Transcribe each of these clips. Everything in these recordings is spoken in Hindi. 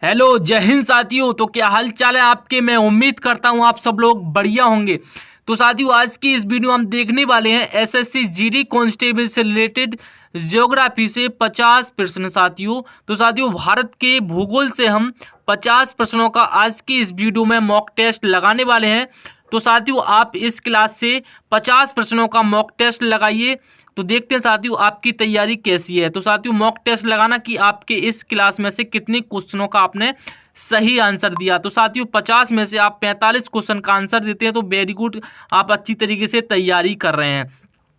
हेलो जय हिंद साथियों। तो क्या हाल चाल है आपके। मैं उम्मीद करता हूं आप सब लोग बढ़िया होंगे। तो साथियों आज की इस वीडियो हम देखने वाले हैं एसएससी जीडी कांस्टेबल से रिलेटेड ज्योग्राफी से 50 प्रश्न साथियों। तो साथियों भारत के भूगोल से हम 50 प्रश्नों का आज की इस वीडियो में मॉक टेस्ट लगाने वाले हैं। तो साथियों आप इस क्लास से 50 प्रश्नों का मॉक टेस्ट लगाइए। तो देखते हैं साथियों आपकी तैयारी कैसी है। तो साथियों मॉक टेस्ट लगाना कि आपके इस क्लास में से कितने क्वेश्चनों का आपने सही आंसर दिया। तो साथियों 50 में से आप 45 क्वेश्चन का आंसर देते हैं तो वेरी गुड, आप अच्छी तरीके से तैयारी कर रहे हैं।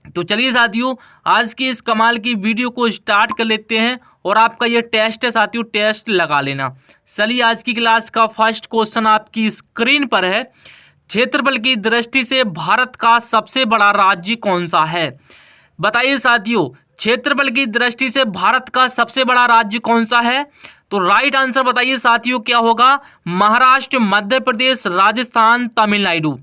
तो चलिए साथियों आज की इस कमाल की वीडियो को स्टार्ट कर लेते हैं और आपका ये टेस्ट है साथियों, टेस्ट लगा लेना। चलिए आज की क्लास का फर्स्ट क्वेश्चन आपकी स्क्रीन पर है। क्षेत्रफल की दृष्टि से भारत का सबसे बड़ा राज्य कौन सा है। बताइए साथियों क्षेत्रफल की दृष्टि से भारत का सबसे बड़ा राज्य कौन सा है। तो राइट आंसर बताइए साथियों क्या होगा। महाराष्ट्र, मध्य प्रदेश, राजस्थान, तमिलनाडु।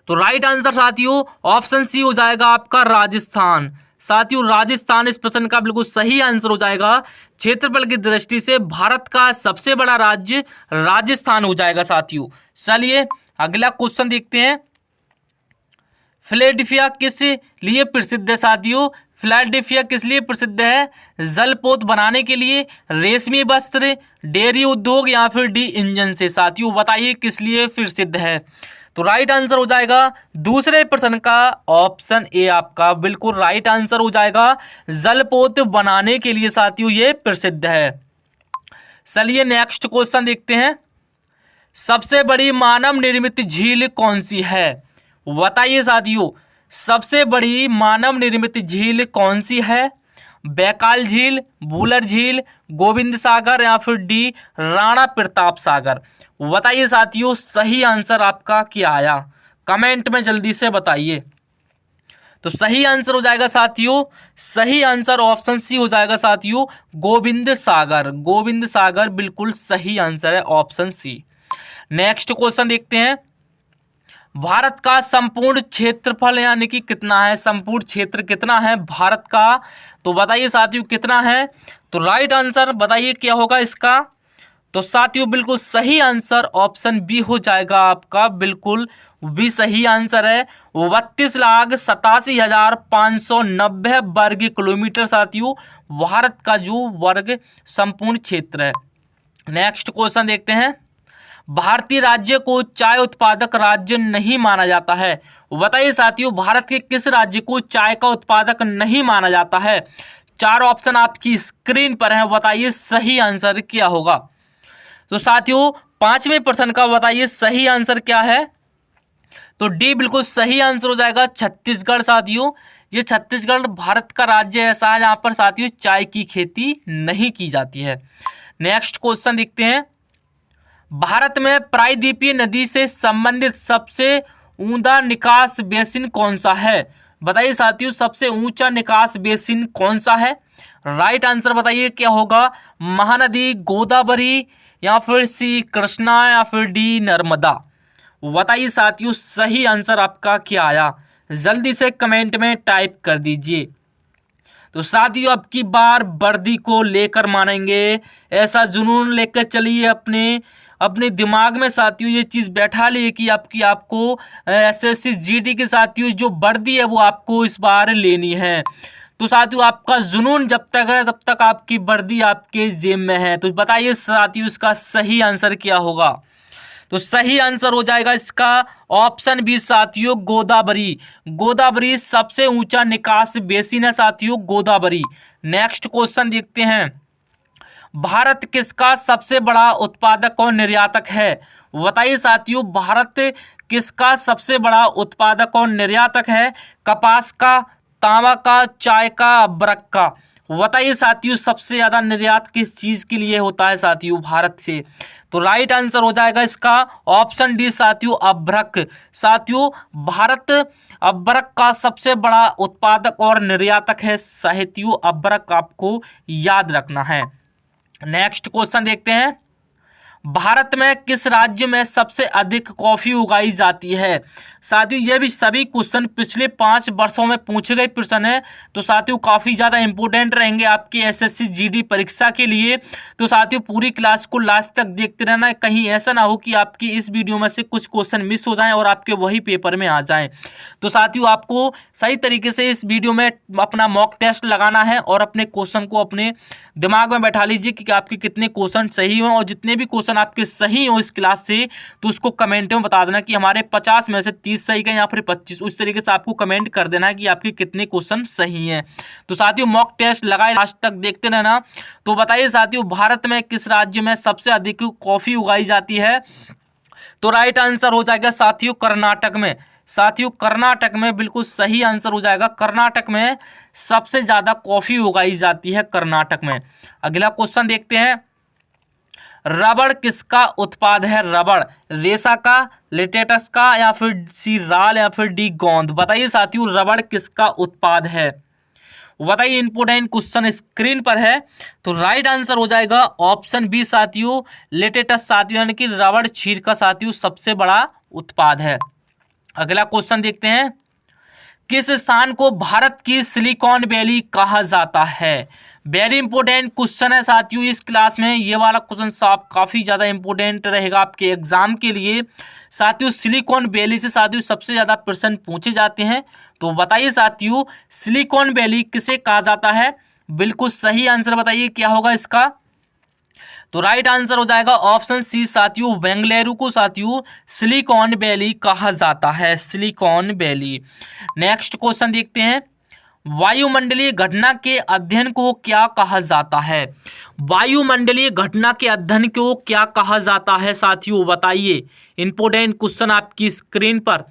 तो राइट आंसर साथियों ऑप्शन सी हो जाएगा आपका राजस्थान। साथियों राजस्थान इस प्रश्न का बिल्कुल सही आंसर हो जाएगा। क्षेत्रफल की दृष्टि से भारत का सबसे बड़ा राज्य राजस्थान हो जाएगा साथियों। चलिए अगला क्वेश्चन देखते हैं। फिलाडेल्फिया किस लिए प्रसिद्ध है साथियों। फिलाडेल्फिया किस लिए प्रसिद्ध है। जलपोत बनाने के लिए, रेशमी वस्त्र, डेयरी उद्योग या फिर डी इंजन से। साथियों बताइए किस लिए प्रसिद्ध है। तो राइट आंसर हो जाएगा दूसरे प्रश्न का ऑप्शन ए आपका बिल्कुल राइट आंसर हो जाएगा। जलपोत बनाने के लिए साथियों ये प्रसिद्ध है। चलिए नेक्स्ट क्वेश्चन देखते हैं। सबसे बड़ी मानव निर्मित झील कौन सी है। बताइए साथियों सबसे बड़ी मानव निर्मित झील कौन सी है। बैकाल झील, वुलर झील, गोविंद सागर या फिर डी राणा प्रताप सागर। बताइए साथियों सही आंसर आपका क्या आया, कमेंट में जल्दी से बताइए। तो सही आंसर हो जाएगा साथियों, सही आंसर ऑप्शन सी हो जाएगा साथियों गोविंद सागर। गोविंद सागर बिल्कुल सही आंसर है ऑप्शन सी। नेक्स्ट क्वेश्चन देखते हैं। भारत का संपूर्ण क्षेत्रफल यानी कि कितना है, संपूर्ण क्षेत्र कितना है भारत का। तो बताइए साथियों कितना है। तो राइट आंसर बताइए क्या होगा इसका। तो साथियों बिल्कुल सही आंसर ऑप्शन बी हो जाएगा आपका, बिल्कुल भी सही आंसर है 32,87,590 वर्ग किलोमीटर साथियों भारत का जो वर्ग संपूर्ण क्षेत्र है। नेक्स्ट क्वेश्चन देखते हैं। भारतीय राज्य को चाय उत्पादक राज्य नहीं माना जाता है। बताइए साथियों भारत के किस राज्य को चाय का उत्पादक नहीं माना जाता है। चार ऑप्शन आपकी स्क्रीन पर है, बताइए सही आंसर क्या होगा। तो साथियों पांचवें प्रश्न का बताइए सही आंसर क्या है। तो डी बिल्कुल सही आंसर हो जाएगा छत्तीसगढ़ साथियों। ये छत्तीसगढ़ भारत का राज्य ऐसा है जहां पर साथियों चाय की खेती नहीं की जाती है। नेक्स्ट क्वेश्चन देखते हैं। भारत में प्रायद्वीपीय नदी से संबंधित सबसे ऊंचा निकास बेसिन कौन सा है। बताइए साथियों सबसे ऊंचा निकास बेसिन कौन सा है। राइट आंसर बताइए क्या होगा। महानदी, गोदावरी या फिर सी कृष्णा या फिर डी नर्मदा। बताइए साथियों सही आंसर आपका क्या आया, जल्दी से कमेंट में टाइप कर दीजिए। तो साथियों अब की बार वर्दी को लेकर मानेंगे, ऐसा जुनून लेकर चलिए अपने दिमाग में साथियों ये चीज़ बैठा लिए कि आपको एसएससी जीडी के साथियों जो वर्दी है वो आपको इस बार लेनी है। तो साथियों आपका जुनून जब तक है तब तक आपकी वर्दी आपके जेब में है। तो बताइए साथियों इसका सही आंसर क्या होगा। तो सही आंसर हो जाएगा इसका ऑप्शन बी साथियों गोदावरी। गोदावरी सबसे ऊंचा निकास बेसिन है साथियों गोदावरी। नेक्स्ट क्वेश्चन देखते हैं। भारत किसका सबसे बड़ा उत्पादक और निर्यातक है। बताइए साथियों भारत किसका सबसे बड़ा उत्पादक और निर्यातक है। कपास का, तांबा का, चाय का, अदरक का। बताइए साथियों सबसे ज्यादा निर्यात किस चीज के लिए होता है साथियों भारत से। तो राइट आंसर हो जाएगा इसका ऑप्शन डी साथियों अदरक। साथियों भारत अदरक का सबसे बड़ा उत्पादक और निर्यातक है साथियों, अदरक आपको याद रखना है। नेक्स्ट क्वेश्चन देखते हैं। भारत में किस राज्य में सबसे अधिक कॉफी उगाई जाती है। साथियों ये भी सभी क्वेश्चन पिछले 5 वर्षों में पूछे गए प्रश्न है, तो साथियों काफ़ी ज़्यादा इंपॉर्टेंट रहेंगे आपके एसएससी जीडी परीक्षा के लिए। तो साथियों पूरी क्लास को लास्ट तक देखते रहना, कहीं ऐसा ना हो कि आपकी इस वीडियो में से कुछ क्वेश्चन मिस हो जाएं और आपके वही पेपर में आ जाएं। तो साथियों आपको सही तरीके से इस वीडियो में अपना मॉक टेस्ट लगाना है और अपने क्वेश्चन को अपने दिमाग में बैठा लीजिए कि आपके कितने क्वेश्चन सही हों, और जितने भी क्वेश्चन आपके सही हो इस क्लास से तो उसको कमेंट में बता देना कि हमारे 50 में से 30 सही गए या फिर 25। उस तरीके से आपको कमेंट कर देना है कि आपके कितने क्वेश्चन सही हैं। तो साथियों मॉक टेस्ट लगाए लास्ट तक देखते रहना। तो बताइए साथियों भारत में किस राज्य में सबसे अधिक कॉफी उगाई जाती है। तो राइट आंसर हो जाएगा साथियों कर्नाटक में। साथियों कर्नाटक में बिल्कुल सही आंसर हो जाएगा। कर्नाटक में सबसे ज्यादा कॉफी उगाई जाती है कर्नाटक में। अगला क्वेश्चन देखते हैं, रबड़ किसका उत्पाद है। रबड़ रेशा का, लेटेक्स का, या फिर सी राल, या फिर डी गोंद। बताइए साथियों रबड़ किसका उत्पाद है। बताइए इंपोर्टेंट क्वेश्चन स्क्रीन पर है। तो राइट आंसर हो जाएगा ऑप्शन बी साथियों लेटेक्स साथियों, यानी कि रबड़ क्षीर का साथियों सबसे बड़ा उत्पाद है। अगला क्वेश्चन देखते हैं, किस स्थान को भारत की सिलिकॉन वैली कहा जाता है। वेरी इंपॉर्टेंट क्वेश्चन है साथियों इस क्लास में। ये वाला क्वेश्चन साफ काफी ज्यादा इंपॉर्टेंट रहेगा आपके एग्जाम के लिए। साथियों सिलिकॉन वैली से साथियों सबसे ज्यादा प्रश्न पूछे जाते हैं। तो बताइए साथियों सिलिकॉन वैली किसे कहा जाता है। बिल्कुल सही आंसर बताइए क्या होगा इसका। तो राइट आंसर हो जाएगा ऑप्शन सी साथियों बेंगलुरु को साथियों सिलिकॉन वैली कहा जाता है। Silicon valley. नेक्स्ट क्वेश्चन देखते हैं, वायुमंडलीय घटना के अध्ययन को क्या कहा जाता है। वायुमंडलीय घटना के अध्ययन को क्या कहा जाता है साथियों बताइए। इंपोर्टेंट क्वेश्चन आपकी स्क्रीन पर।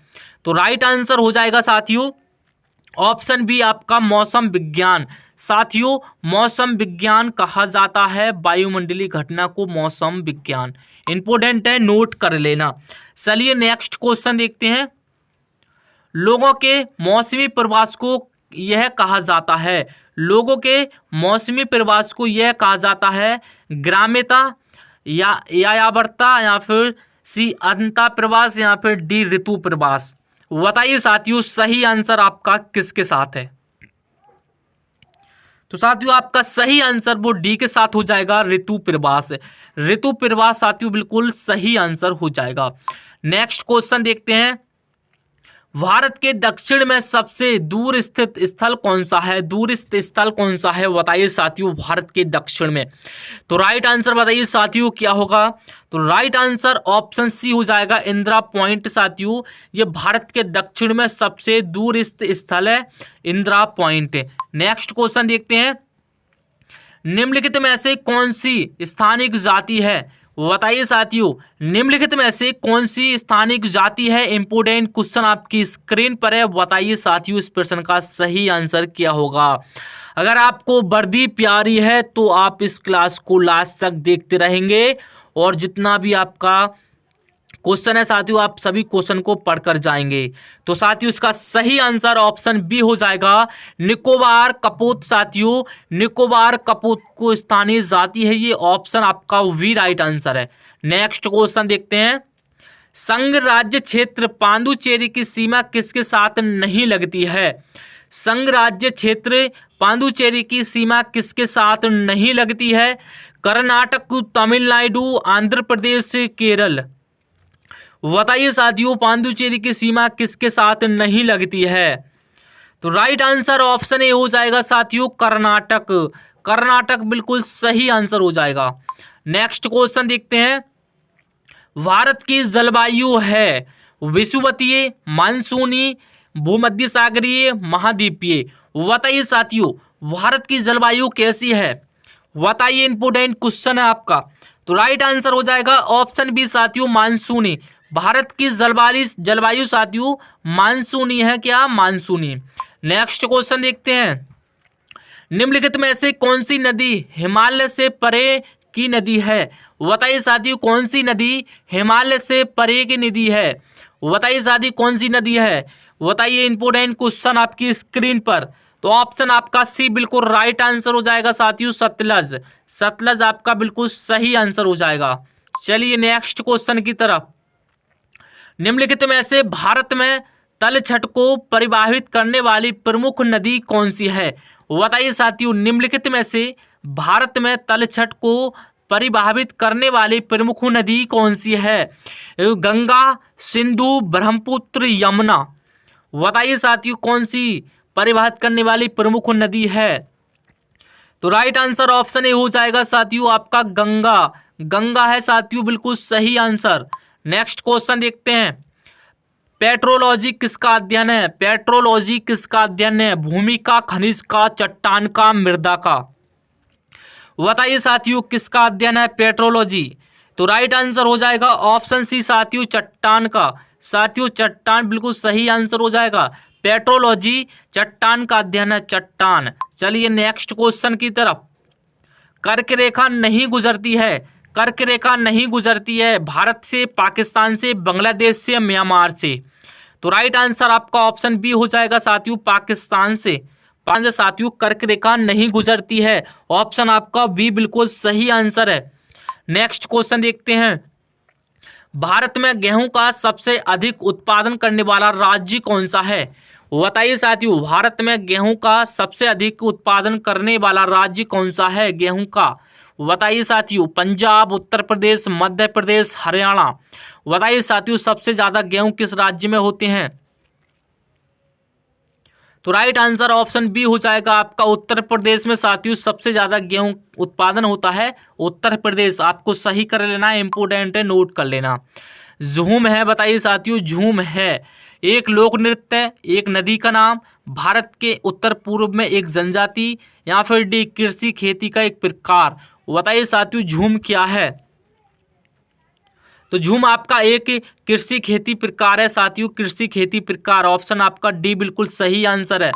तो राइट आंसर हो जाएगा साथियों ऑप्शन बी आपका मौसम विज्ञान। साथियों मौसम विज्ञान कहा जाता है वायुमंडलीय घटना को, मौसम विज्ञान। इंपोर्टेंट है, नोट कर लेना। चलिए नेक्स्ट क्वेश्चन देखते हैं, लोगों के मौसमी प्रवास को यह कहा जाता है। लोगों के मौसमी प्रवास को यह कहा जाता है ग्राम्यता, या यायावर्ता, या फिर सी अंता प्रवास, या फिर डी ऋतु प्रवास। बताइए साथियों सही आंसर आपका किसके साथ है। तो साथियों आपका सही आंसर वो डी के साथ हो जाएगा, ऋतु प्रवास। ऋतु प्रवास साथियों बिल्कुल सही आंसर हो जाएगा। नेक्स्ट क्वेश्चन देखते हैं, भारत के दक्षिण में सबसे दूर स्थित स्थल कौन सा है। दूर स्थित स्थल कौन सा है बताइए साथियों भारत के दक्षिण में। तो राइट आंसर बताइए साथियों क्या होगा। तो राइट आंसर ऑप्शन सी हो जाएगा इंदिरा पॉइंट साथियों। ये भारत के दक्षिण में सबसे दूर स्थित स्थल है इंदिरा पॉइंट। नेक्स्ट क्वेश्चन देखते हैं, निम्नलिखित में से कौन सी स्थानिक जाति है। बताइए साथियों निम्नलिखित में से कौन सी स्थानिक जाति है। इंपोर्टेंट क्वेश्चन आपकी स्क्रीन पर है। बताइए साथियों इस प्रश्न का सही आंसर क्या होगा। अगर आपको वर्दी प्यारी है तो आप इस क्लास को लास्ट तक देखते रहेंगे, और जितना भी आपका क्वेश्चन है साथियों आप सभी क्वेश्चन को पढ़कर जाएंगे। तो साथियों इसका सही आंसर ऑप्शन बी हो जाएगा निकोबार कपूत। साथियों निकोबार कपूत को स्थानीय जाति है, ये ऑप्शन आपका वी राइट आंसर है। नेक्स्ट क्वेश्चन देखते हैं, संघ राज्य क्षेत्र पांडुचेरी की सीमा किसके साथ नहीं लगती है। संघ राज्य क्षेत्र पांडुचेरी की सीमा किसके साथ नहीं लगती है। कर्नाटक, तमिलनाडु, आंध्र प्रदेश, केरल। बताइए साथियों पांडुचेरी की सीमा किसके साथ नहीं लगती है। तो राइट आंसर ऑप्शन ए हो जाएगा साथियों कर्नाटक। कर्नाटक बिल्कुल सही आंसर हो जाएगा। नेक्स्ट क्वेश्चन देखते हैं, भारत की जलवायु है विषुवतीय, मानसूनी, भूमध्य सागरीय, महाद्वीपीय। बताइए साथियों भारत की जलवायु कैसी है। बताइए इंपोर्टेंट क्वेश्चन है आपका। तो राइट आंसर हो जाएगा ऑप्शन बी साथियों मानसूनी। भारत की जलवायु साथियों मानसूनी है, क्या मानसूनी। नेक्स्ट क्वेश्चन देखते हैं, निम्नलिखित में से कौन सी नदी हिमालय से परे की नदी है। बताइए साथियों कौन सी नदी हिमालय से परे की नदी है। बताइए साथियों कौन सी नदी है। बताइए इंपोर्टेंट क्वेश्चन आपकी स्क्रीन पर। तो ऑप्शन आपका सी बिल्कुल राइट आंसर हो जाएगा साथियों सतलज। सतलज आपका बिल्कुल सही आंसर हो जाएगा। चलिए नेक्स्ट क्वेश्चन की तरफ। निम्नलिखित में से भारत में तलछट को परिवाहित करने वाली प्रमुख नदी कौन सी है? बताइए साथियों, निम्नलिखित में से भारत में तलछट को परिभावित करने वाली प्रमुख नदी कौन सी है? गंगा, सिंधु, ब्रह्मपुत्र, यमुना। बताइए साथियों कौन सी परिभावित करने वाली प्रमुख नदी है? तो राइट आंसर ऑप्शन ए हो जाएगा साथियों आपका गंगा। गंगा है साथियों बिल्कुल सही आंसर। नेक्स्ट क्वेश्चन देखते हैं। पेट्रोलॉजी किसका अध्ययन है? पेट्रोलॉजी किसका अध्ययन है? भूमि का, खनिज का, चट्टान का, मृदा का। बताइए साथियों किसका अध्ययन है पेट्रोलॉजी? तो राइट आंसर हो जाएगा ऑप्शन सी साथियों चट्टान का। साथियों चट्टान बिल्कुल सही आंसर हो जाएगा। पेट्रोलॉजी चट्टान का अध्ययन है, चट्टान। चलिए नेक्स्ट क्वेश्चन की तरफ। कर्क रेखा नहीं गुजरती है, कर्क रेखा नहीं गुजरती है भारत से, पाकिस्तान से, बांग्लादेश से, म्यांमार से। तो राइट आंसर आपका ऑप्शन बी हो जाएगा साथियों पाकिस्तान से। साथियों कर्क रेखा नहीं गुजरती है, ऑप्शन आपका बी बिल्कुल सही आंसर है। नेक्स्ट क्वेश्चन देखते हैं। भारत में गेहूं का सबसे अधिक उत्पादन करने वाला राज्य कौन सा है? बताइए साथियों भारत में गेहूं का सबसे अधिक उत्पादन करने वाला राज्य कौन सा है गेहूं का? बताइए साथियों पंजाब, उत्तर प्रदेश, मध्य प्रदेश, हरियाणा। बताइए साथियों सबसे ज्यादा गेहूं किस राज्य में होते हैं? तो राइट आंसर ऑप्शन बी हो जाएगा आपका उत्तर प्रदेश में साथियों सबसे ज्यादा गेहूं उत्पादन होता है उत्तर प्रदेश। आपको सही कर लेना है, इंपोर्टेंट है, नोट कर लेना। झूम है, बताइए साथियों झूम है एक लोक नृत्य, एक नदी का नाम, भारत के उत्तर पूर्व में एक जनजाति, या फिर डी कृषि खेती का एक प्रकार। बताइए साथियों झूम क्या है? तो झूम आपका एक कृषि खेती प्रकार है साथियों, कृषि खेती प्रकार। ऑप्शन आपका डी बिल्कुल सही आंसर है।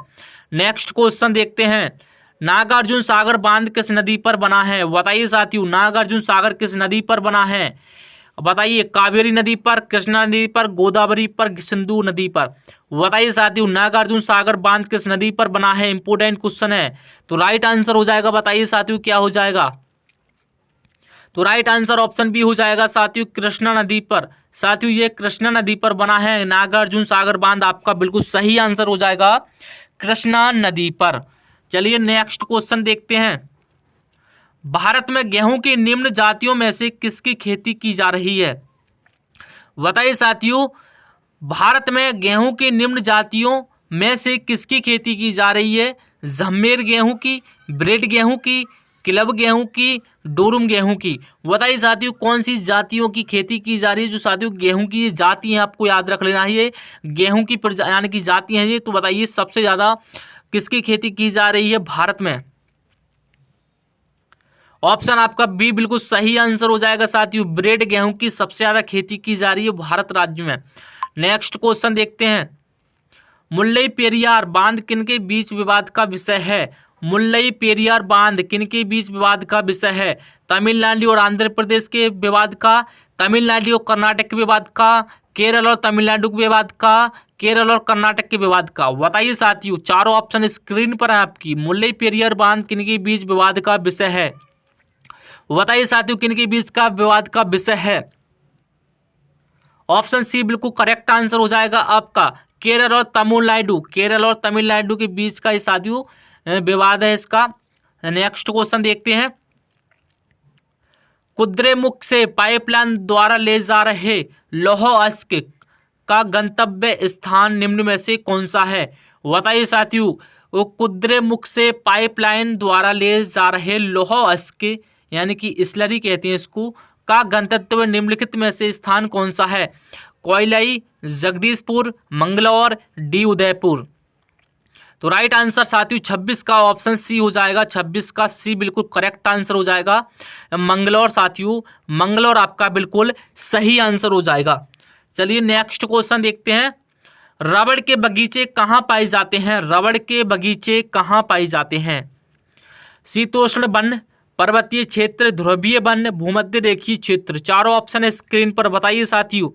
नेक्स्ट क्वेश्चन देखते हैं। नागार्जुन सागर बांध किस नदी पर बना है? बताइए साथियों नागार्जुन सागर किस नदी पर बना है? बताइए कावेरी नदी पर, कृष्णा नदी पर, गोदावरी पर, सिंधु नदी पर। बताइए साथियों नागार्जुन सागर बांध किस नदी पर बना है? इंपोर्टेंट क्वेश्चन है। तो राइट आंसर हो जाएगा, बताइए साथियों क्या हो जाएगा? तो राइट आंसर ऑप्शन बी हो जाएगा साथियों कृष्णा नदी पर। साथियों ये कृष्णा नदी पर बना है नागार्जुन सागर बांध, आपका बिल्कुल सही आंसर हो जाएगा कृष्णा नदी पर। चलिए नेक्स्ट क्वेश्चन देखते हैं। भारत में गेहूं की निम्न जातियों में से किसकी खेती की जा रही है? बताइए साथियों भारत में गेहूं की निम्न जातियों में से किसकी खेती की जा रही है? जम्मेर गेहूं की, ब्रेड गेहूं की, क्लब गेहूं की, डोरुम गेहूं की। बताइए साथियों कौन सी जातियों की खेती की जा रही है? जो साथियों गेहूं की ये जाति है आपको याद रख लेना है, ये गेहूं की यानी कि जाति है ये। तो बताइए सबसे ज्यादा किसकी खेती की जा रही है भारत में? ऑप्शन आपका बी बिल्कुल सही आंसर हो जाएगा साथियों, ब्रेड गेहूं की सबसे ज्यादा खेती की जा रही है भारत राज्य में। नेक्स्ट क्वेश्चन देखते हैं। मुल्लई पेरियार बांध किनके बीच विवाद का विषय है? मुल्लई पेरियार बांध किनके बीच विवाद का विषय है? तमिलनाडु और आंध्र प्रदेश के विवाद का, तमिलनाडु और कर्नाटक के विवाद का, केरल और तमिलनाडु के विवाद का, केरल और कर्नाटक के विवाद का। बताइए साथियों चारों ऑप्शन स्क्रीन पर है आपकी। मुल्लई पेरियार बांध किनके बीच विवाद का विषय है? बताइए साथियों किनके बीच का विवाद का विषय है? ऑप्शन सी बिल्कुल करेक्ट आंसर हो जाएगा आपका केरल और तमिलनाडु, केरल और तमिलनाडु के बीच का इस साथियों विवाद है इसका। नेक्स्ट क्वेश्चन देखते हैं। कुद्रेमुख से पाइपलाइन द्वारा ले जा रहे लौह अयस्क का गंतव्य स्थान निम्न में से कौन सा है? बताइए साथियों वो कुद्रेमुख से पाइपलाइन द्वारा ले जा रहे लौह अयस्क यानी कि स्लरी कहते हैं इसको, का गंतव्य निम्नलिखित में से स्थान कौन सा है? कोयलई, जगदीशपुर, मंगलौर, डी उदयपुर। तो राइट आंसर साथियों 26 का ऑप्शन सी हो जाएगा, 26 का सी बिल्कुल करेक्ट आंसर हो जाएगा मंगलौर। साथियों मंगलौर आपका बिल्कुल सही आंसर हो जाएगा। चलिए नेक्स्ट क्वेश्चन देखते हैं। रबड़ के बगीचे कहाँ पाए जाते हैं? रबड़ के बगीचे कहाँ पाए जाते हैं? शीतोष्ण वन, पर्वतीय क्षेत्र, ध्रुवीय वन, भूमध्य रेखीय क्षेत्र। चारों ऑप्शन है स्क्रीन पर, बताइए साथियों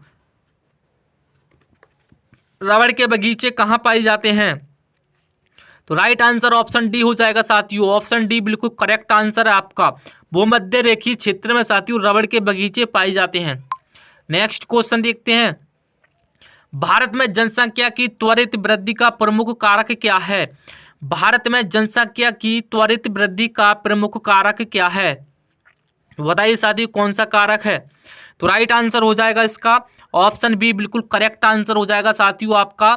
रबड़ के बगीचे कहाँ पाए जाते हैं? तो राइट आंसर ऑप्शन डी हो जाएगा साथियों, ऑप्शन डी बिल्कुल करेक्ट आंसर है आपका। भूमध्य रेखीय क्षेत्र में साथियों रबड़ के बगीचे पाए जाते हैं। नेक्स्ट क्वेश्चन देखते हैं, भारत में जनसंख्या की त्वरित वृद्धि का प्रमुख कारक क्या है? भारत में जनसंख्या की त्वरित वृद्धि का प्रमुख कारक क्या है? बताइए साथियों कौन सा कारक है? तो राइट आंसर हो जाएगा इसका ऑप्शन बी बिल्कुल करेक्ट आंसर हो जाएगा साथियों आपका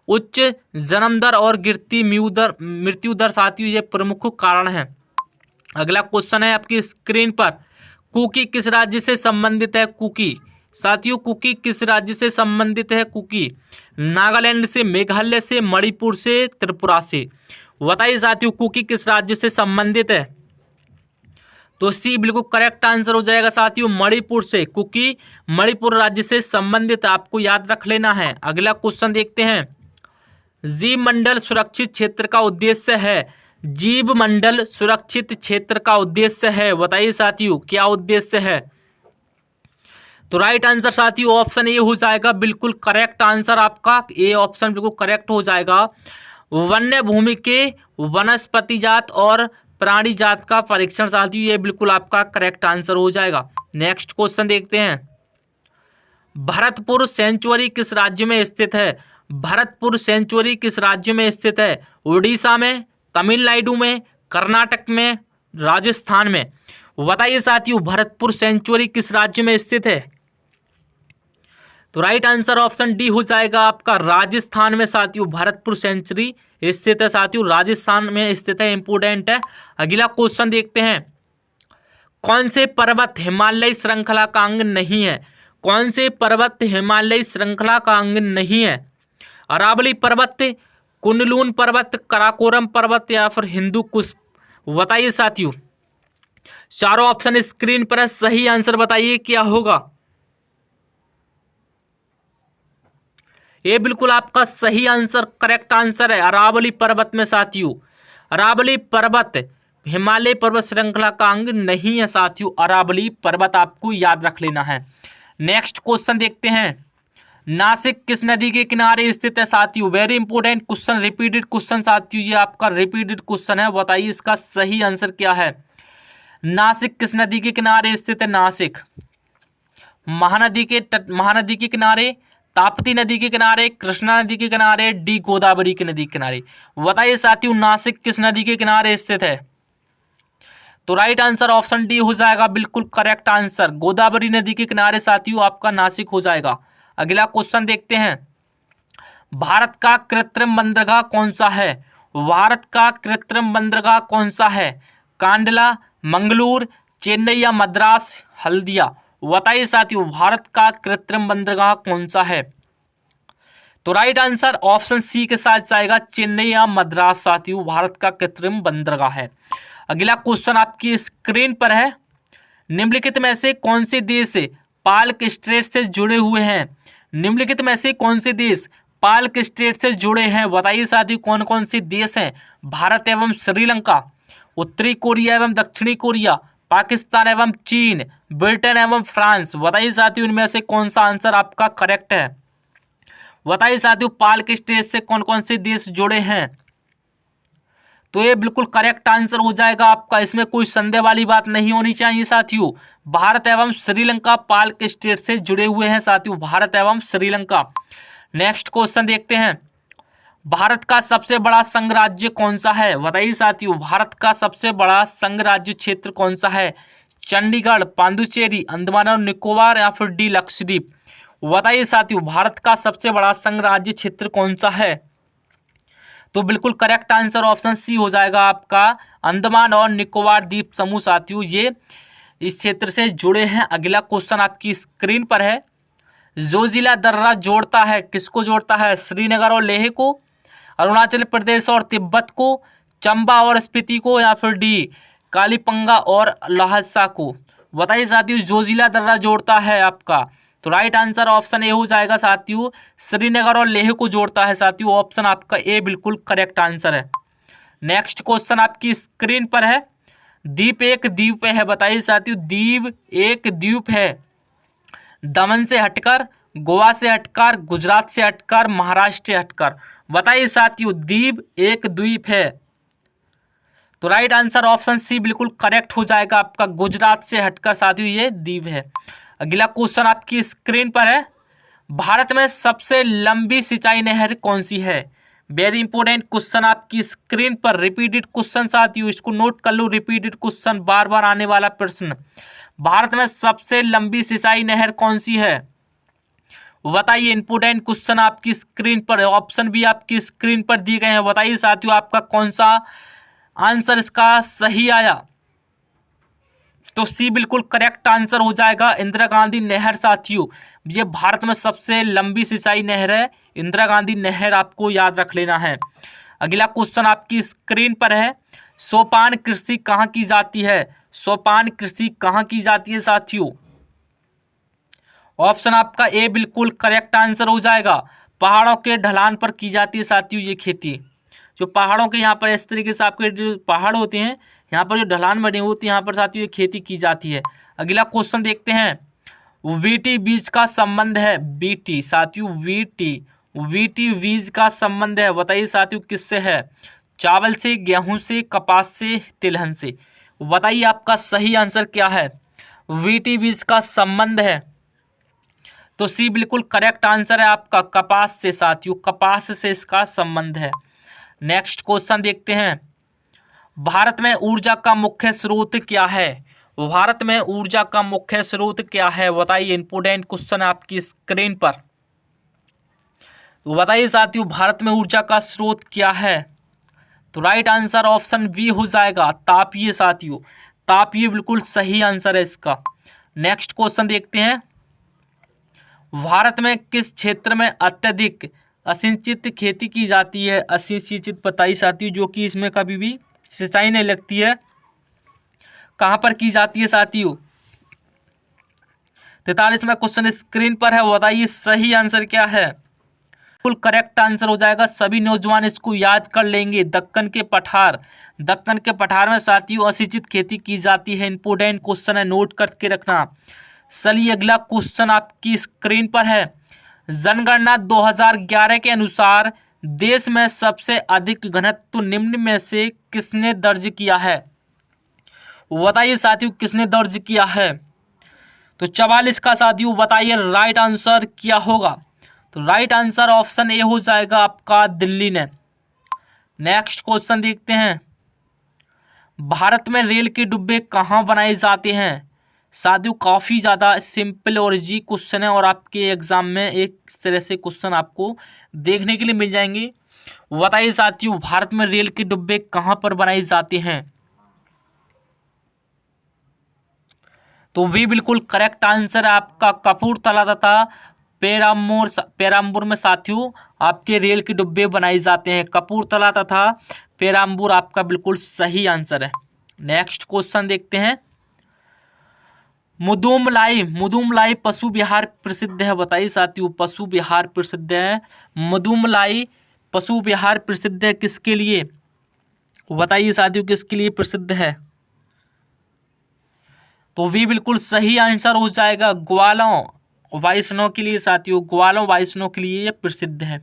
उच्च जन्म दर और गिरती मृत्यु दर साथियों ये प्रमुख कारण है। अगला क्वेश्चन है आपकी स्क्रीन पर, कुकी किस राज्य से संबंधित है? कुकी साथियों कुकी किस राज्य से संबंधित है? कुकी नागालैंड से, मेघालय से, मणिपुर से, त्रिपुरा से। बताइए साथियों कुकी किस राज्य से संबंधित है? तो सी बिल्कुल करेक्ट आंसर हो जाएगा साथियों मणिपुर से। कुकी मणिपुर राज्य से संबंधित आपको याद रख लेना है। अगला क्वेश्चन देखते हैं, जीव मंडल सुरक्षित क्षेत्र का उद्देश्य है। जीव मंडल सुरक्षित क्षेत्र का उद्देश्य है, बताइए साथियों क्या उद्देश्य है? तो राइट आंसर साथियों ऑप्शन ए हो जाएगा बिल्कुल करेक्ट आंसर आपका ए ऑप्शन बिल्कुल करेक्ट हो जाएगा। वन्य भूमि के वनस्पति जात और प्राणी जात का परीक्षण साथियों ये बिल्कुल आपका करेक्ट आंसर हो जाएगा। नेक्स्ट क्वेश्चन देखते हैं, भरतपुर सेंचुरी किस राज्य में स्थित है? भरतपुर सेंचुरी किस राज्य में स्थित है? उड़ीसा में, तमिलनाडु में, कर्नाटक में, राजस्थान में। बताइए साथियों भरतपुर सेंचुरी किस राज्य में स्थित है? तो राइट आंसर ऑप्शन डी हो जाएगा आपका राजस्थान में साथियों भरतपुर सेंचुरी स्थित है साथियों राजस्थान में स्थित है, इंपोर्टेंट है। अगला क्वेश्चन देखते हैं, कौन से पर्वत हिमालय श्रृंखला का अंग नहीं है? कौन से पर्वत हिमालय श्रृंखला का अंग नहीं है? अरावली पर्वत, कुनलून पर्वत, कराकोरम पर्वत या फिर हिंदू कुश। बताइए साथियों चारों ऑप्शन स्क्रीन पर है, सही आंसर बताइए क्या होगा? ये बिल्कुल आपका सही आंसर करेक्ट आंसर है अरावली पर्वत में साथियों। अरावली पर्वत हिमालय पर्वत श्रृंखला का अंग नहीं है साथियों, अरावली पर्वत आपको याद रख लेना है। नेक्स्ट क्वेश्चन देखते हैं, नासिक किस नदी के किनारे स्थित है साथियों? Very important question, repeated question साथियों, ये आपका रिपीटेड क्वेश्चन है। बताइए इसका सही आंसर क्या है? नासिक किस नदी के किनारे स्थित है? नासिक महानदी के किनारे, ताप्ती नदी के किनारे, कृष्णा नदी के किनारे, डी गोदावरी की नदी के किनारे। बताइए साथियों नासिक किस नदी के किनारे स्थित है? तो राइट आंसर ऑप्शन डी हो जाएगा बिल्कुल करेक्ट आंसर, गोदावरी नदी के किनारे साथियों आपका नासिक हो जाएगा। अगला क्वेश्चन देखते हैं, भारत का कृत्रिम बंदरगाह कौन सा है? भारत का कृत्रिम बंदरगाह कौन सा है? कांडला, मंगलूर, चेन्नई या मद्रास, हल्दिया। बताइए साथियों भारत का कृत्रिम बंदरगाह कौन सा है? तो राइट आंसर ऑप्शन सी के साथ जाएगा, चेन्नई या मद्रास साथियों भारत का कृत्रिम बंदरगाह है। अगला क्वेश्चन आपकी स्क्रीन पर है, निम्नलिखित में से कौन से देश पाल्क स्ट्रेट से जुड़े हुए हैं? निम्नलिखित में से कौन से देश पाल्क स्ट्रेट से जुड़े हैं? बताइए साथियों कौन कौन से देश हैं? भारत एवं श्रीलंका, उत्तरी कोरिया एवं दक्षिणी कोरिया, पाकिस्तान एवं चीन, ब्रिटेन एवं फ्रांस। बताइए साथियों इनमें से कौन सा आंसर आपका करेक्ट है? बताइए साथियों पाल्क स्ट्रेट से कौन कौन से देश जुड़े हैं? तो ये बिल्कुल करेक्ट आंसर हो जाएगा आपका, इसमें कोई संदेह वाली बात नहीं होनी चाहिए साथियों। भारत एवं श्रीलंका पाल्क स्ट्रेट से जुड़े हुए हैं साथियों, भारत एवं श्रीलंका। नेक्स्ट क्वेश्चन देखते हैं, भारत का सबसे बड़ा संघ राज्य कौन सा है? बताइए साथियों भारत का सबसे बड़ा संघ राज्य क्षेत्र कौन सा है? चंडीगढ़, पांडुचेरी, अंडमान और निकोबार या फिर डी लक्षद्वीप। बताइए साथियों भारत का सबसे बड़ा संघ राज्य क्षेत्र कौन सा है? तो बिल्कुल करेक्ट आंसर ऑप्शन सी हो जाएगा आपका, अंडमान और निकोबार द्वीप समूह साथियों ये इस क्षेत्र से जुड़े हैं। अगला क्वेश्चन आपकी स्क्रीन पर है, जोजिला दर्रा जोड़ता है, किसको जोड़ता है? श्रीनगर और लेह को, अरुणाचल प्रदेश और तिब्बत को, चंबा और स्पीति को या फिर डी कालीपंगा और लहासा को। बताइए साथियों जोजिला दर्रा जोड़ता है आपका, तो राइट आंसर ऑप्शन ए हो जाएगा साथियों, श्रीनगर और लेह को जोड़ता है साथियों, ऑप्शन आपका ए बिल्कुल करेक्ट आंसर है। नेक्स्ट क्वेश्चन आपकी स्क्रीन पर है, द्वीप एक द्वीप है। बताइए साथियों द्वीप एक द्वीप है, दमन से हटकर, गोवा से हटकर, गुजरात से हटकर, महाराष्ट्र से हटकर। बताइए साथियों द्वीप एक द्वीप है, तो राइट आंसर ऑप्शन सी बिल्कुल करेक्ट हो जाएगा आपका। गुजरात से हटकर साथियों ये द्वीप है। अगला क्वेश्चन आपकी स्क्रीन पर है, भारत में सबसे लंबी सिंचाई नहर कौन सी है? वेरी इंपॉर्टेंट क्वेश्चन आपकी स्क्रीन पर, रिपीटेड क्वेश्चन साथियों, इसको नोट कर लो, रिपीटेड क्वेश्चन, बार बार आने वाला प्रश्न। भारत में सबसे लंबी सिंचाई नहर कौन सी है बताइए। इंपॉर्टेंट क्वेश्चन आपकी स्क्रीन पर, ऑप्शन भी आपकी स्क्रीन पर दिए गए हैं। बताइए साथियों आपका कौन सा आंसर इसका सही आया। तो सी बिल्कुल करेक्ट आंसर हो जाएगा, इंदिरा गांधी नहर साथियों। ये भारत में सबसे लंबी सिंचाई नहर है, इंदिरा गांधी नहर, आपको याद रख लेना है। अगला क्वेश्चन आपकी स्क्रीन पर है, सोपान कृषि कहाँ की जाती है? सोपान कृषि कहाँ की जाती है साथियों? ऑप्शन आपका ए बिल्कुल करेक्ट आंसर हो जाएगा, पहाड़ों के ढलान पर की जाती है साथियों ये खेती। जो पहाड़ों के यहाँ पर इस तरीके से आपके जो पहाड़ होते हैं, यहाँ पर जो ढलान बने होते हैं, यहाँ पर साथियों ये खेती की जाती है। अगला क्वेश्चन देखते हैं, वीटी बीज का संबंध है, बीटी साथियों, वीटी बीज का संबंध है, बताइए साथियों किससे है? चावल से, गेहूं से, कपास से, तिलहन से। बताइए आपका सही आंसर क्या है। वीटी बीज का संबंध है तो सी बिल्कुल करेक्ट आंसर है आपका, कपास से साथियों, कपास से इसका संबंध है। नेक्स्ट क्वेश्चन देखते हैं, भारत में ऊर्जा का मुख्य स्रोत क्या है? भारत में ऊर्जा का मुख्य स्रोत क्या है बताइए। इंपोर्टेंट क्वेश्चन आपकी स्क्रीन पर। तो बताइए साथियों भारत में ऊर्जा का स्रोत क्या है? तो राइट आंसर ऑप्शन बी हो जाएगा, तापीय साथियों, तापीय बिल्कुल सही आंसर है इसका। नेक्स्ट क्वेश्चन देखते हैं, भारत में किस क्षेत्र में अत्यधिक असिंचित खेती की जाती है? असिंचित बताइए साथियों, जो कि इसमें कभी भी सिंचाई नहीं लगती है, कहां पर की जाती है साथियों? 43वां क्वेश्चन स्क्रीन पर है, बताइए सही आंसर क्या है। बिल्कुल करेक्ट आंसर हो जाएगा, सभी नौजवान इसको याद कर लेंगे, दक्कन के पठार। दक्कन के पठार में साथियों असिंचित खेती की जाती है। इंपोर्टेंट क्वेश्चन है, नोट करके रखना। चलिए अगला क्वेश्चन आपकी स्क्रीन पर है, जनगणना 2011 के अनुसार देश में सबसे अधिक घनत्व निम्न में से किसने दर्ज किया है? बताइए साथियों किसने दर्ज किया है? तो 44 का साथियों बताइए राइट आंसर क्या होगा। तो राइट आंसर ऑप्शन ए हो जाएगा आपका, दिल्ली ने। नेक्स्ट क्वेश्चन देखते हैं, भारत में रेल के डिब्बे कहाँ बनाए जाते हैं? साथियों काफ़ी ज़्यादा सिंपल और इजी क्वेश्चन है, और आपके एग्जाम में एक इस तरह से क्वेश्चन आपको देखने के लिए मिल जाएंगे। बताइए साथियों भारत में रेल के डिब्बे कहाँ पर बनाए जाते हैं? तो वी बिल्कुल करेक्ट आंसर है आपका, कपूरथला तथा पेराम्बूर में साथियों आपके रेल के डिब्बे बनाए जाते हैं। कपूरथला तथा पेराम्बूर आपका बिल्कुल सही आंसर है। नेक्स्ट क्वेश्चन देखते हैं, मुदुमलाई पशु विहार प्रसिद्ध है, बताइए साथियों पशु विहार प्रसिद्ध है, मुदुमलाई पशु विहार प्रसिद्ध है किसके लिए? बताइए साथियों किसके लिए प्रसिद्ध है? तो वी बिल्कुल सही आंसर हो जाएगा, ग्वालों वैष्णव के लिए साथियों, ग्वालों वैष्णव के लिए ये प्रसिद्ध है।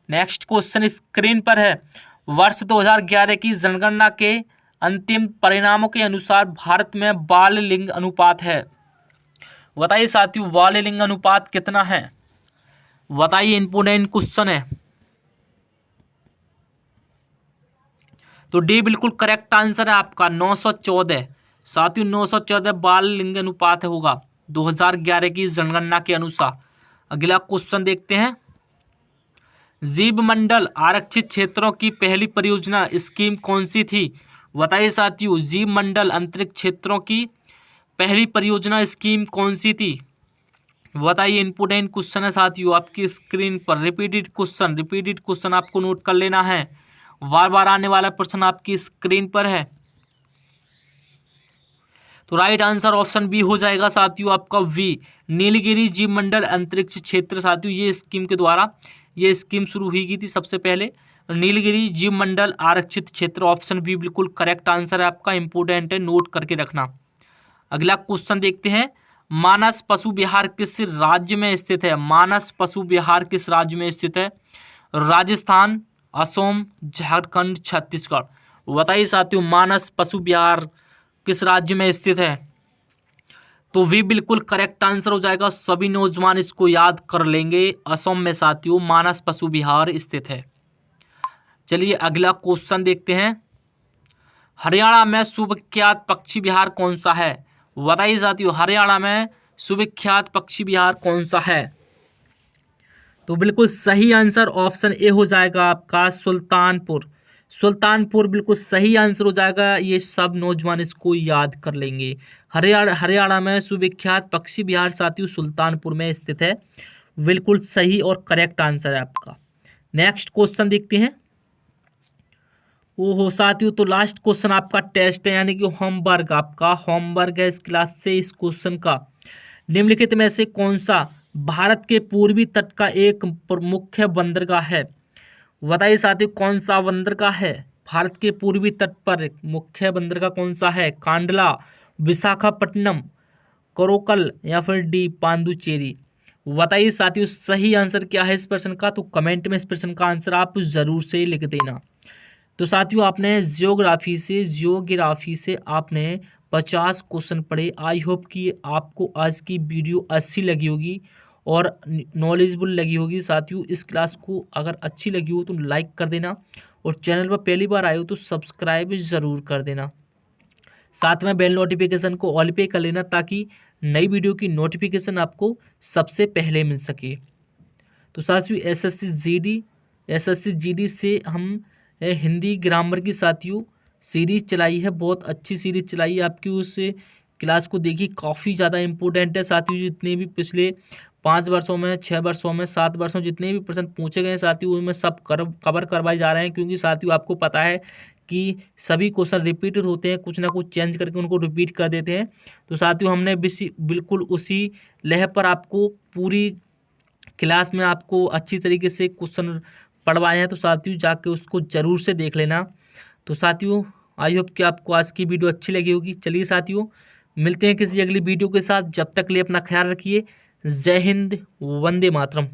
नेक्स्ट क्वेश्चन स्क्रीन पर है, वर्ष 2011 की जनगणना के अंतिम परिणामों के अनुसार भारत में बाल लिंग अनुपात है। बताइए साथियों बाल लिंग अनुपात कितना है? बताइए, इंपोर्टेंट क्वेश्चन है। तो डी बिल्कुल करेक्ट आंसर है आपका, 914 साथियों, 914 बाल लिंग अनुपात होगा 2011 की जनगणना के अनुसार। अगला क्वेश्चन देखते हैं, जीव मंडल आरक्षित क्षेत्रों की पहली परियोजना स्कीम कौन सी थी? बताइए साथियों जीव मंडल अंतरिक्ष क्षेत्रों की पहली परियोजना स्कीम कौन सी थी? बताइए, इंपोर्टेंट क्वेश्चन है साथियों आपकी स्क्रीन पर, रिपीटेड क्वेश्चन आपको नोट कर लेना है, बार बार आने वाला प्रश्न आपकी स्क्रीन पर है। तो राइट आंसर ऑप्शन बी हो जाएगा साथियों आपका, वी नीलगिरी जीव मंडल अंतरिक्ष क्षेत्र। साथियों ये स्कीम के द्वारा ये स्कीम शुरू हुई थी सबसे पहले, नीलगिरी जीव मंडल आरक्षित क्षेत्र। ऑप्शन बी बिल्कुल करेक्ट आंसर है आपका, इंपोर्टेंट है, नोट करके रखना। अगला क्वेश्चन देखते हैं, मानस पशु विहार किस राज्य में स्थित है? मानस पशु विहार किस राज्य में स्थित है? राजस्थान, असम, झारखंड, छत्तीसगढ़। बताइए साथियों, मानस पशु विहार किस राज्य में स्थित है? तो वी बिल्कुल करेक्ट आंसर हो जाएगा। सभी नौजवान इसको याद कर लेंगे। असम में साथियों मानस पशु विहार स्थित है। चलिए अगला क्वेश्चन देखते हैं। हरियाणा में सुविख्यात पक्षी विहार कौन सा है? बताइए साथियों, हरियाणा में सुविख्यात पक्षी विहार कौन सा है? तो बिल्कुल सही आंसर ऑप्शन ए हो जाएगा आपका सुल्तानपुर। सुल्तानपुर बिल्कुल सही आंसर हो जाएगा। ये सब नौजवान इसको याद कर लेंगे। हरियाणा में सुविख्यात पक्षी विहार साथियों सुल्तानपुर में स्थित है। बिल्कुल सही और करेक्ट आंसर है आपका। नेक्स्ट क्वेश्चन देखते हैं। ओहो साथियों, तो लास्ट क्वेश्चन आपका टेस्ट है, यानी कि होमवर्क, आपका होमवर्क है इस क्लास से। इस क्वेश्चन का निम्नलिखित में से कौन सा भारत के पूर्वी तट का एक मुख्य बंदरगाह है? बताइए साथियों, कौन सा बंदरगाह है भारत के पूर्वी तट पर? मुख्य बंदरगाह कौन सा है? कांडला, विशाखापट्टनम, कोरोकल या फिर डी पांडुचेरी? बताइए साथियों, सही आंसर क्या है इस प्रश्न का? तो कमेंट में इस प्रश्न का आंसर आप जरूर से लिख देना। तो साथियों, आपने जियोग्राफी से आपने 50 क्वेश्चन पढ़े। आई होप कि आपको आज की वीडियो अच्छी लगी होगी और नॉलेजफुल लगी होगी। साथियों, इस क्लास को अगर अच्छी लगी हो तो लाइक कर देना और चैनल पर पहली बार आए हो तो सब्सक्राइब ज़रूर कर देना। साथ में बेल नोटिफिकेशन को ऑल पे कर लेना ताकि नई वीडियो की नोटिफिकेशन आपको सबसे पहले मिल सके। तो साथियों, एसएससी जीडी से हम हिंदी ग्रामर की साथियों सीरीज चलाई है। बहुत अच्छी सीरीज चलाई है आपकी। उस क्लास को देखिए, काफ़ी ज़्यादा इंपॉर्टेंट है साथियों। जितने भी पिछले 5 वर्षों में, 6 वर्षों में, 7 वर्षों जितने भी प्रश्न पूछे गए हैं साथियों, उनमें सब कवर करवाए जा रहे हैं। क्योंकि साथियों आपको पता है कि सभी क्वेश्चन रिपीटेड होते हैं, कुछ ना कुछ चेंज करके उनको रिपीट कर देते हैं। तो साथियों हमने बिल्कुल उसी लहर पर आपको पूरी क्लास में आपको अच्छी तरीके से क्वेश्चन पढ़वाए हैं। तो साथियों जाके उसको ज़रूर से देख लेना। तो साथियों आई होप कि आपको आज की वीडियो अच्छी लगी होगी। चलिए साथियों, मिलते हैं किसी अगली वीडियो के साथ। जब तक लिए अपना ख्याल रखिए। जय हिंद, वंदे मातरम।